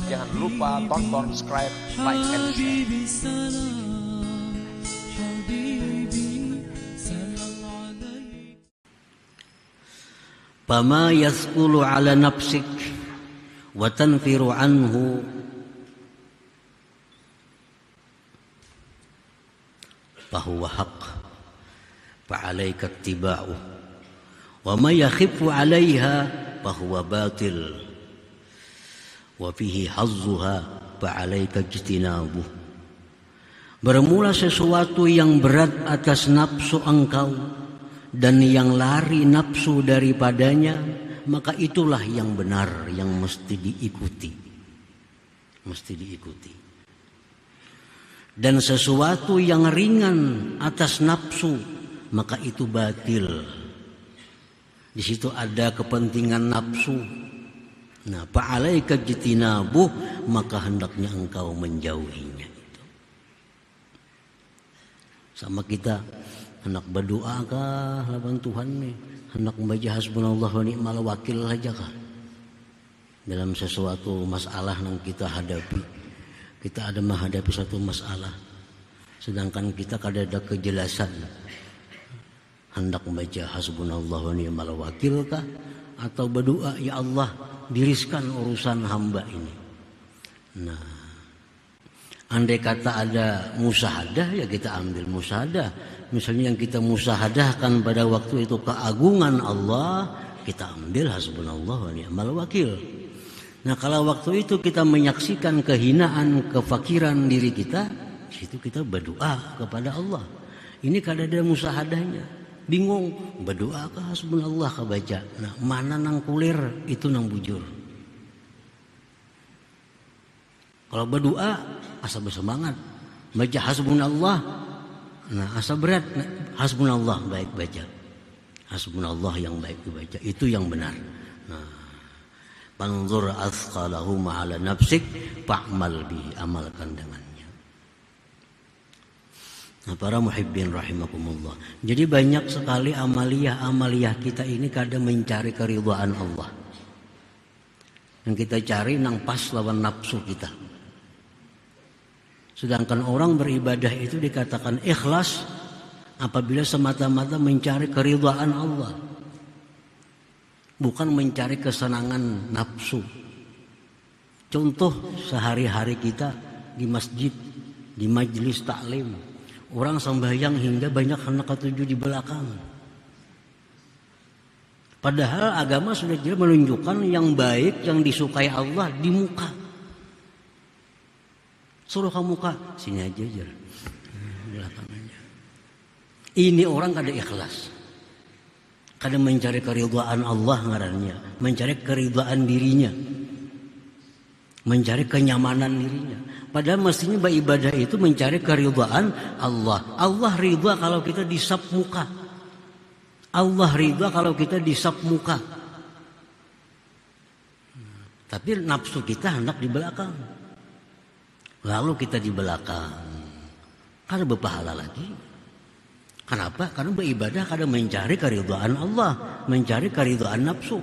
Jangan lupa tonton, subscribe, like, and share. Fama yasqulu ala nafsik wa tanfiru anhu fahuwa haqq fa'alaika ittiba'uh wa ma yakhifu 'alaiha fahuwa batil wa fihi hazzuha fa'alaika ijtinabuh. Bermula sesuatu yang berat atas nafsu engkau dan yang lari nafsu daripadanya, maka itulah yang benar, yang mesti diikuti. Mesti diikuti. Dan sesuatu yang ringan atas nafsu, maka itu batil. Di situ ada kepentingan nafsu. Nah, fa'alaika jitinabuh, maka hendaknya engkau menjauhinya. Itu. Sama kita hendak berdoa kah lawan Tuhan nih, hendak membaca hasbunallah wa ni'mal wakil aja kah dalam sesuatu masalah yang kita hadapi. Kita ada menghadapi satu masalah, sedangkan kita kada ada kejelasan, hendak membaca hasbunallah wa ni'mal wakil kah, atau berdoa, ya Allah diriskan urusan hamba ini. Nah, andai kata ada musahadah, ya kita ambil musahadah. Misalnya yang kita musahadahkan pada waktu itu keagungan Allah, kita ambil hasbunallah wa ni'mal wakil. Nah, kalau waktu itu kita menyaksikan kehinaan, kefakiran diri kita, situ kita berdoa kepada Allah. Ini kada ada musahadahnya, bingung berdoa ke hasbunallah ke baca. Nah, mana nang kulir itu nang bujur. Kalau berdoa asa bersemangat, baca hasbunallah. Nah, asa berat, hasbunallah baik baca. Hasbunallah yang baik dibaca, itu yang benar. Nah, panzur athqalahu ma'ala nafsik fa'mal bihi, amalkan dengannya. Nah, para muhibbin rahimakumullah. Jadi banyak sekali amaliyah kita ini kadang mencari keridhaan Allah. Yang kita cari nang pas lawan nafsu kita. Sedangkan orang beribadah itu dikatakan ikhlas apabila semata-mata mencari keridhaan Allah, bukan mencari kesenangan nafsu. Contoh sehari-hari kita di masjid, di majelis taklim, orang sembahyang hingga banyak anak ketujuh di belakang. Padahal agama sudah jelas menunjukkan yang baik, yang disukai Allah di muka. Suruh ke muka, sini aja belakangannya. Ini orang kada ikhlas, kada mencari keridhaan Allah ngarannya, mencari keridhaan dirinya, mencari kenyamanan dirinya. Padahal mestinya beribadah itu mencari keridhaan Allah. Allah ridha kalau kita disap muka. Allah ridha kalau kita disap muka. Tapi nafsu kita hendak di belakang. Lalu kita di belakang, karena berpahala lagi. Kenapa? Karena beribadah kadang mencari keridhaan Allah, mencari keridhaan nafsu.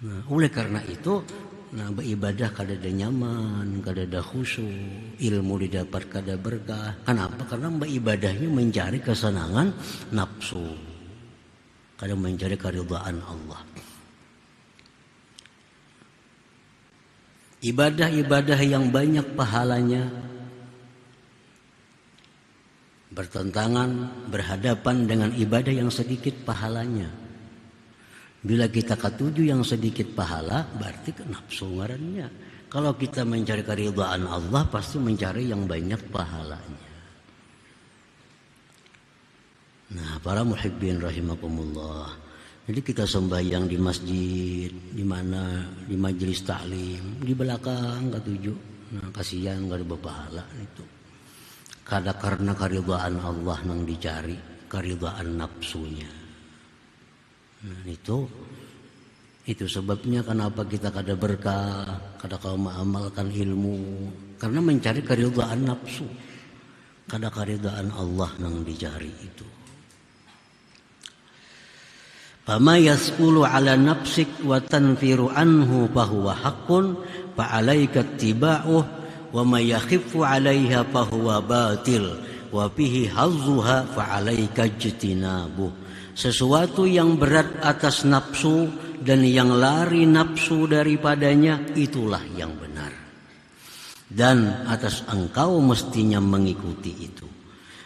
Nah, oleh karena itu, beribadah kada ada nyaman, kada ada khusyuk, ilmu didapat kada berkah. Kenapa? Karena beribadahnya mencari kesenangan nafsu, kada mencari keridhaan Allah. Ibadah-ibadah yang banyak pahalanya bertentangan, berhadapan dengan ibadah yang sedikit pahalanya. Bila kita ketuju yang sedikit pahala, berarti nafsu ngarannya. Kalau kita mencari keridhaan Allah, pasti mencari yang banyak pahalanya. Nah, para muhibbin rahimakumullah. Jadi kita sembahyang di masjid, di mana di majelis taklim, di belakang ketujuh. Nah, kasihan gak ada berpahala itu. Kada karena keridhaan Allah nang dicari, keridhaan nafsunya. Nah, itu sebabnya kenapa kita kada berkah, kada kau mengamalkan ilmu, karena mencari keridhaan nafsu. Kada keridhaan Allah nang dicari itu. Fama yasqulu ala nafsik wa tanfiru anhu fahuwa haqqun fa alaika ittiba'uh wa ma yakhifu 'alaiha fahuwa batil wa fihi hazzuha fa alaika ijtinabuh. Sesuatu yang berat atas nafsu dan yang lari nafsu daripadanya itulah yang benar, dan atas engkau mestinya mengikuti itu.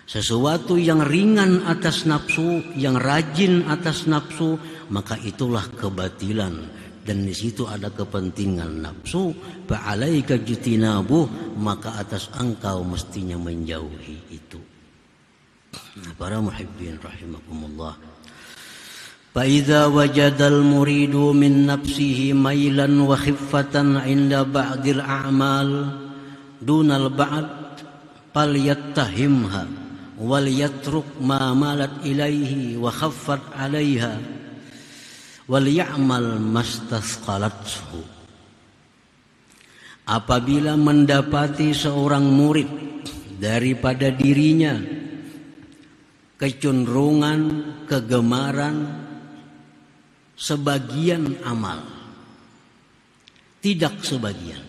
Sesuatu yang ringan atas nafsu, yang rajin atas nafsu, maka itulah kebatilan, dan di situ ada kepentingan nafsu. Fa'alaika jitinabuh, maka atas engkau mestinya menjauhi itu. Nah, para muhibbin rahimakumullah. Fa'idza wajadal muridu min nafsihi mailan wa khiffatan 'inda ba'dil a'mal dunal ba'd falyattahimha wal yatruk ma malat ilaihi wa khaffat 'alaiha wal ya'mal mastasqalathu. Apabila mendapati seorang murid daripada dirinya kecenderungan, kegemaran sebagian amal, tidak sebagian.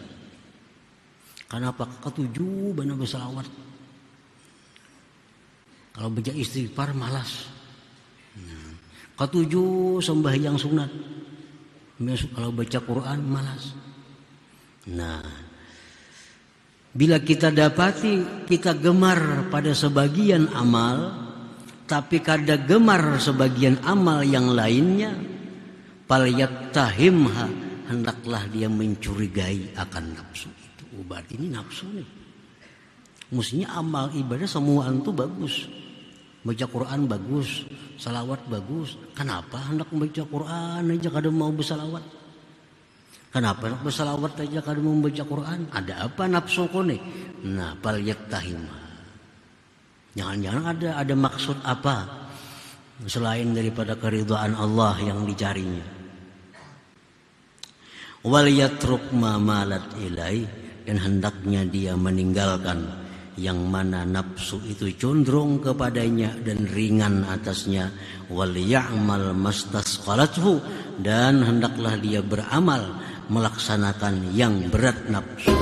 Kenapa? Ketujuh bana bersalawat. Kalau baca istighfar malas. Ketujuh sembahyang sunat. Kalau baca Quran malas. Nah, bila kita dapati kita gemar pada sebagian amal, tapi kada gemar sebagian amal yang lainnya, falyattahimha, hendaklah dia mencurigai akan nafsu itu. Berarti ini nafsu nih. Mestinya amal ibadah semua itu bagus. Baca Quran bagus, salawat bagus. Kenapa hendak membaca Quran aja kada mau bersalawat? Kenapa hendak bersalawat aja kada mau membaca Quran? Ada apa nafsu kone? Nah, falyattahimha. Jangan-jangan ada maksud apa selain daripada keridhaan Allah yang dicarinya. Wal yatruk ma malat ilai, dan hendaknya dia meninggalkan yang mana nafsu itu condong kepadanya dan ringan atasnya. Wal ya'mal mastasqalathu, dan hendaklah dia beramal melaksanakan yang berat nafsu.